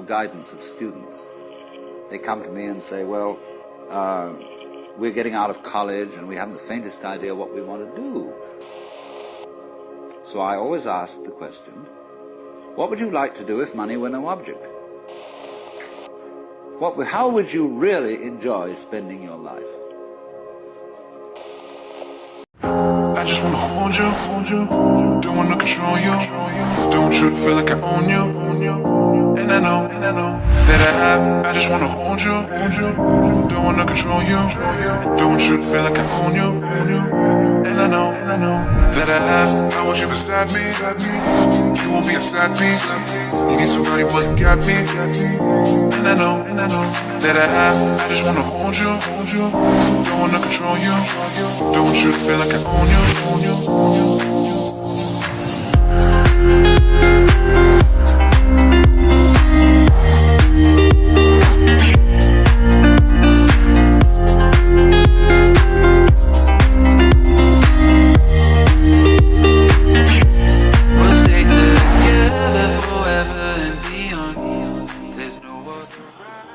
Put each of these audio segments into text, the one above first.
guidance of students. They come to me and say, well, we're getting out of college and we haven't the faintest idea what we want to do. So I always ask the question, what would you like to do if money were no object? How would you really enjoy spending your life? I just wanna hold you, don't wanna control you, don't want you to feel like I own you, and I know that I just wanna hold you, don't wanna control you, don't want you to feel like I own you, and I know that I want you beside me, you won't be a side piece, you need somebody, well you got me, and I know that I just wanna hold you, don't wanna control you, don't want you to feel like I own you.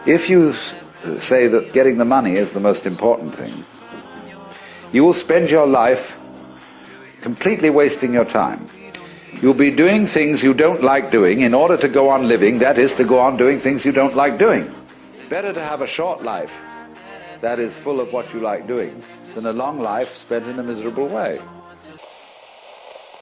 If you say that getting the money is the most important thing, you will spend your life completely wasting your time. You'll be doing things you don't like doing in order to go on living, that is, to go on doing things you don't like doing. Better to have a short life that is full of what you like doing than a long life spent in a miserable way.